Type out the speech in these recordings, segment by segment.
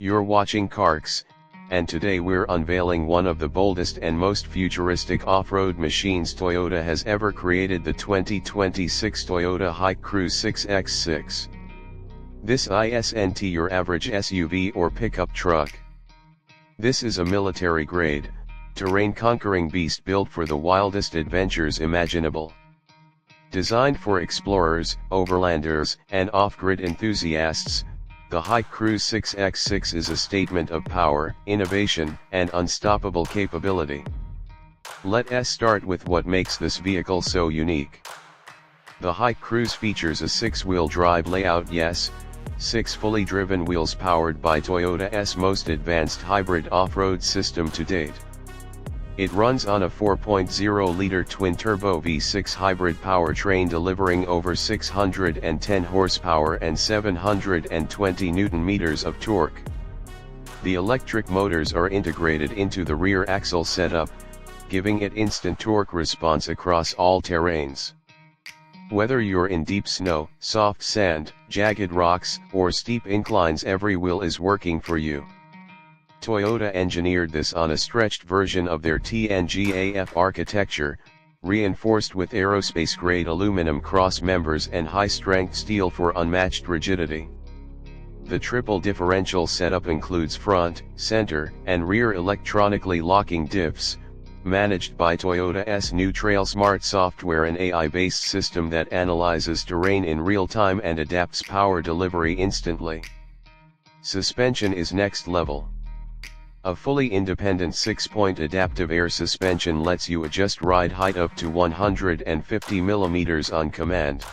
You're watching CARX, and today we're unveiling one of the boldest and most futuristic off-road machines Toyota has ever created, the 2026 Toyota HikeCruze 6x6. This isn't your average SUV or pickup truck. This is a military-grade, terrain-conquering beast built for the wildest adventures imaginable. Designed for explorers, overlanders, and off-grid enthusiasts, the HikeCruze 6x6 is a statement of power, innovation, and unstoppable capability. Let's start with what makes this vehicle so unique. The HikeCruze features a 6-wheel drive layout. Yes, 6 fully driven wheels powered by Toyota's most advanced hybrid off-road system to date. It runs on a 4.0-liter twin-turbo V6 hybrid powertrain delivering over 610 horsepower and 720 Nm of torque. The electric motors are integrated into the rear axle setup, giving it instant torque response across all terrains. Whether you're in deep snow, soft sand, jagged rocks, or steep inclines, every wheel is working for you. Toyota engineered this on a stretched version of their TNGAF architecture, reinforced with aerospace-grade aluminum cross members and high-strength steel for unmatched rigidity. The triple differential setup includes front, center, and rear electronically locking diffs, managed by Toyota's new Trail Smart software, an AI-based system that analyzes terrain in real time and adapts power delivery instantly. Suspension is next level. A fully independent 6-point adaptive air suspension lets you adjust ride height up to 150 mm on command.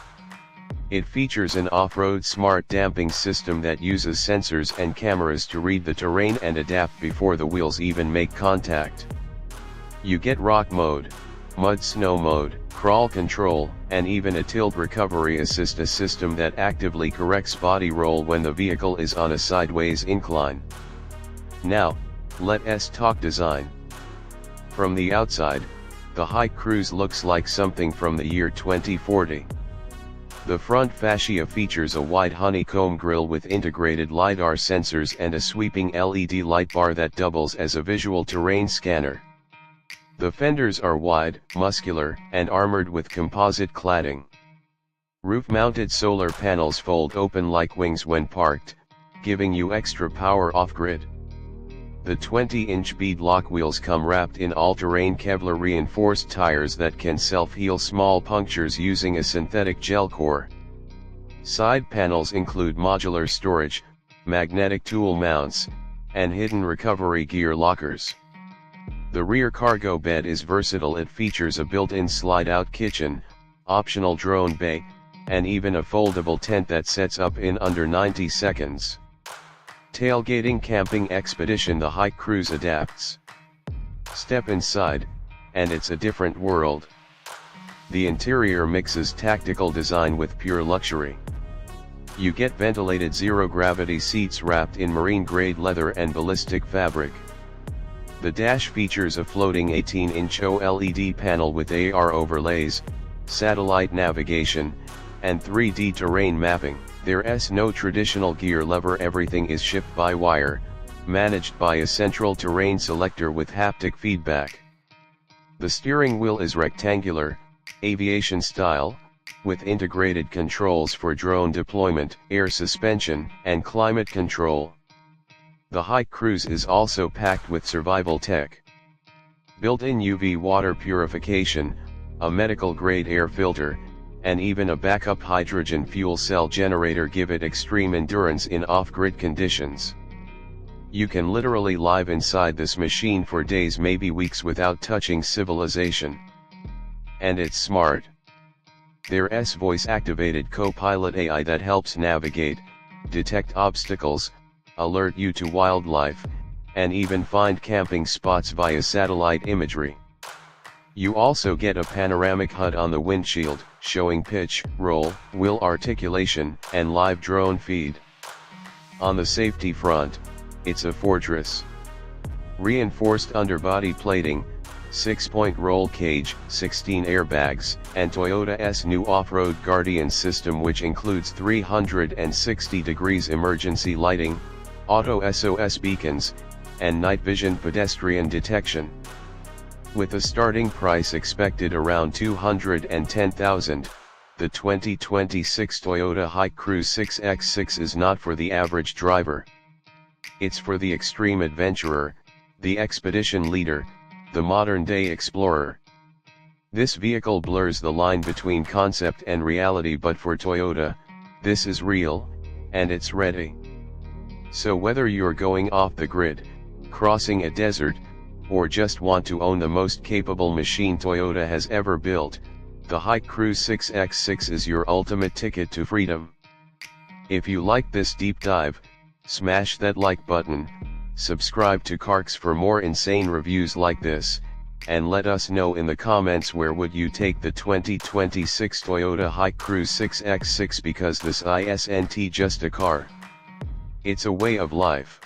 It features an off-road smart damping system that uses sensors and cameras to read the terrain and adapt before the wheels even make contact. You get rock mode, mud snow mode, crawl control, and even a tilt recovery assist, a system that actively corrects body roll when the vehicle is on a sideways incline. Now, let's talk design. From the outside, the HikeCruze looks like something from the year 2040. The front fascia features a wide honeycomb grille with integrated LiDAR sensors and a sweeping LED light bar that doubles as a visual terrain scanner. The fenders are wide, muscular, and armored with composite cladding. Roof-mounted solar panels fold open like wings when parked, giving you extra power off-grid. The 20-inch beadlock wheels come wrapped in all-terrain Kevlar-reinforced tires that can self-heal small punctures using a synthetic gel core. Side panels include modular storage, magnetic tool mounts, and hidden recovery gear lockers. The rear cargo bed is versatile. It features a built-in slide-out kitchen, optional drone bay, and even a foldable tent that sets up in under 90 seconds. Tailgating camping expedition, the HikeCruze adapts. Step inside, and it's a different world. The interior mixes tactical design with pure luxury. You get ventilated zero-gravity seats wrapped in marine-grade leather and ballistic fabric. The dash features a floating 18-inch OLED panel with AR overlays, satellite navigation, and 3D terrain mapping. There's no traditional gear lever, everything is shipped by wire, managed by a central terrain selector with haptic feedback. The steering wheel is rectangular, aviation style, with integrated controls for drone deployment, air suspension, and climate control. The HikeCruze is also packed with survival tech. Built-in UV water purification, a medical-grade air filter, and even a backup hydrogen fuel cell generator give it extreme endurance in off-grid conditions. You can literally live inside this machine for days, maybe weeks, without touching civilization. And it's smart. There's voice-activated co-pilot AI that helps navigate, detect obstacles, alert you to wildlife, and even find camping spots via satellite imagery. You also get a panoramic HUD on the windshield, showing pitch, roll, wheel articulation, and live drone feed. On the safety front, it's a fortress. Reinforced underbody plating, 6-point roll cage, 16 airbags, and Toyota's new off-road Guardian system, which includes 360 degrees emergency lighting, auto SOS beacons, and night vision pedestrian detection. With a starting price expected around $210,000, the 2026 Toyota HikeCruze 6x6 is not for the average driver. It's for the extreme adventurer, the expedition leader, the modern-day explorer. This vehicle blurs the line between concept and reality, but for Toyota, this is real, and it's ready. So whether you're going off the grid, crossing a desert, or just want to own the most capable machine Toyota has ever built, the HikeCruze 6x6 is your ultimate ticket to freedom. If you like this deep dive, smash that like button, subscribe to CARX for more insane reviews like this, and let us know in the comments where would you take the 2026 Toyota HikeCruze 6x6, because this isn't just a car. It's a way of life.